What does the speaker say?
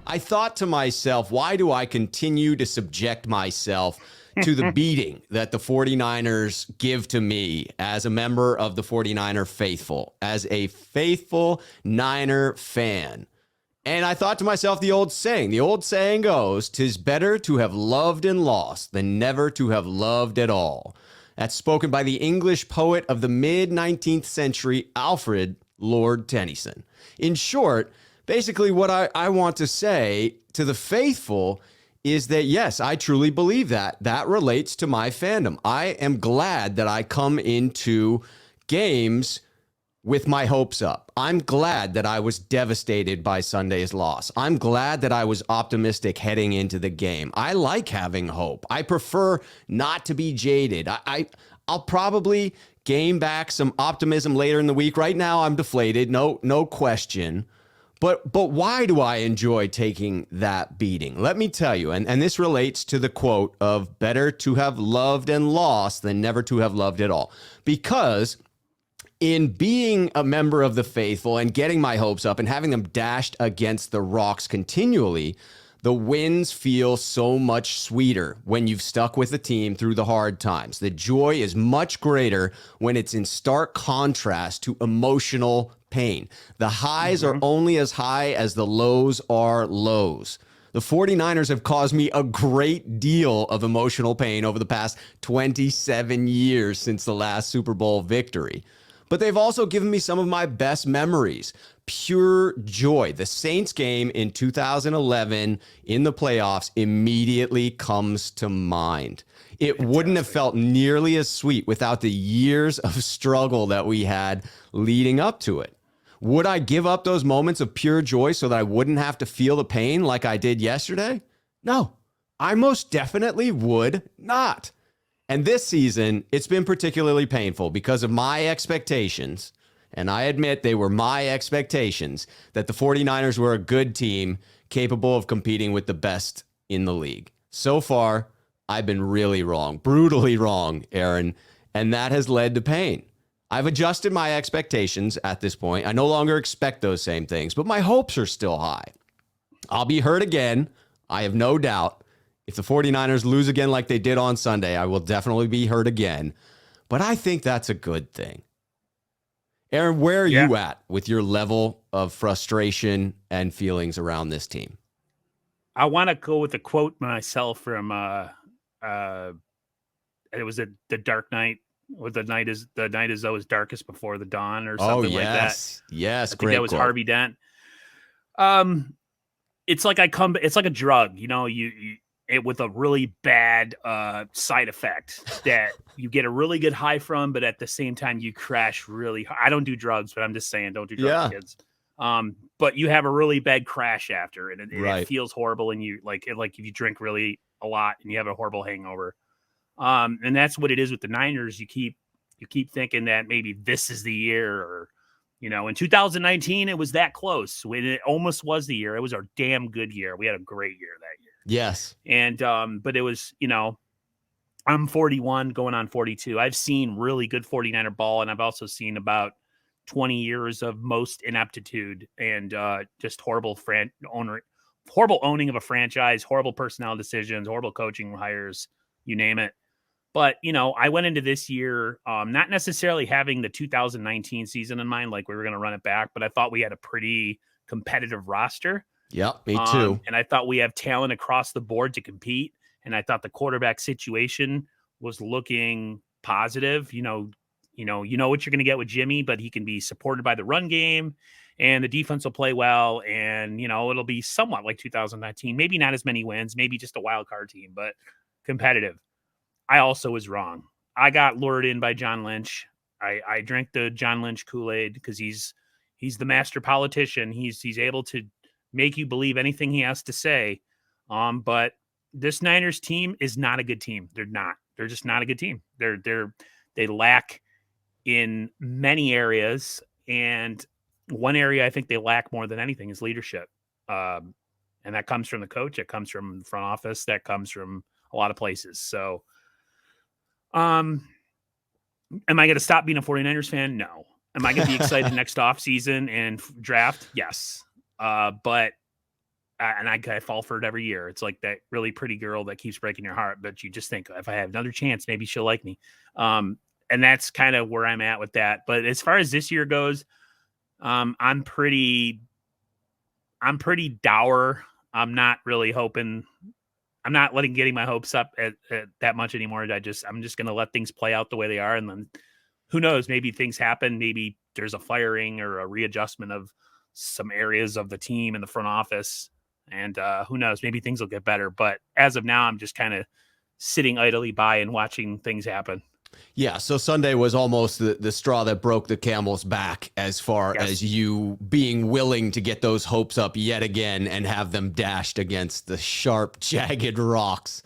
I thought to myself, why do I continue to subject myself to the beating that the 49ers give to me as a member of the 49er faithful, as a faithful Niner fan? And I thought to myself, the old saying goes, 'tis better to have loved and lost than never to have loved at all. That's spoken by the English poet of the mid-19th century, Alfred Lord Tennyson. In short, basically what I want to say to the faithful is that, yes, I truly believe that. That relates to my fandom. I am glad that I come into games with my hopes up. I'm glad that I was devastated by Sunday's loss. I'm glad that I was optimistic heading into the game. I like having hope. I prefer not to be jaded. I'll probably gain back some optimism later in the week. Right now, I'm deflated, no question. But why do I enjoy taking that beating? Let me tell you, and this relates to the quote of better to have loved and lost than never to have loved at all. Because in being a member of the faithful and getting my hopes up and having them dashed against the rocks continually, the wins feel so much sweeter when you've stuck with the team through the hard times. The joy is much greater when it's in stark contrast to emotional pain. The highs are only as high as the lows are lows. The 49ers have caused me a great deal of emotional pain over the past 27 years since the last Super Bowl victory. But they've also given me some of my best memories. Pure joy. The Saints game in 2011 in the playoffs immediately comes to mind. It wouldn't have felt nearly as sweet without the years of struggle that we had leading up to it. Would I give up those moments of pure joy so that I wouldn't have to feel the pain like I did yesterday? No, I most definitely would not. And this season, it's been particularly painful because of my expectations, and I admit they were my expectations, that the 49ers were a good team capable of competing with the best in the league. So far, I've been really wrong, brutally wrong, Aaron, and that has led to pain. I've adjusted my expectations at this point. I no longer expect those same things, but my hopes are still high. I'll be hurt again, I have no doubt. If the 49ers lose again like they did on Sunday, I will definitely be hurt again. But I think that's a good thing. Aaron, where are you at with your level of frustration and feelings around this team? I want to go with a quote myself from it was the Dark Knight, or the night is always darkest before the dawn, or something like that. Yes, I think that was quote. Harvey Dent. It's like it's like a drug, it with a really bad side effect that you get a really good high from, but at the same time you crash really hard. I don't do drugs, but I'm just saying, don't do drugs, kids. But you have a really bad crash after, and it feels horrible, and you like if you drink really a lot and you have a horrible hangover. And that's what it is with the Niners. You keep thinking that maybe this is the year, or in 2019 it was that close. When it almost was the year. It was a damn good year. We had a great year that year. Yes. And but it was, I'm 41 going on 42. I've seen really good 49er ball, and I've also seen about 20 years of most ineptitude and just horrible owning of a franchise, horrible personnel decisions, horrible coaching hires, you name it. But, I went into this year not necessarily having the 2019 season in mind, like we were going to run it back, but I thought we had a pretty competitive roster. Yep, me too. And I thought we have talent across the board to compete. And I thought the quarterback situation was looking positive. You know what you're going to get with Jimmy, but he can be supported by the run game, and the defense will play well. And, it'll be somewhat like 2019, maybe not as many wins, maybe just a wild card team, but competitive. I also was wrong. I got lured in by John Lynch. I drank the John Lynch Kool-Aid because he's the master politician. He's able to make you believe anything he has to say. But this Niners team is not a good team. They're not. They're just not a good team. They lack in many areas, and one area I think they lack more than anything is leadership. And that comes from the coach. It comes from the front office. That comes from a lot of places. So, am I going to stop being a 49ers fan? No. Am I going to be excited next offseason and draft? Yes. But and I fall for it every year. It's like that really pretty girl that keeps breaking your heart, but you just think if I have another chance, maybe she'll like me. And that's kind of where I'm at with that. But as far as this year goes, I'm pretty dour. I'm not really hoping. I'm not getting my hopes up at that much anymore. I'm just going to let things play out the way they are. And then who knows, maybe things happen. Maybe there's a firing or a readjustment of some areas of the team in the front office. And who knows, maybe things will get better. But as of now, I'm just kind of sitting idly by and watching things happen. Yeah, so Sunday was almost the straw that broke the camel's back as far as you being willing to get those hopes up yet again and have them dashed against the sharp, jagged rocks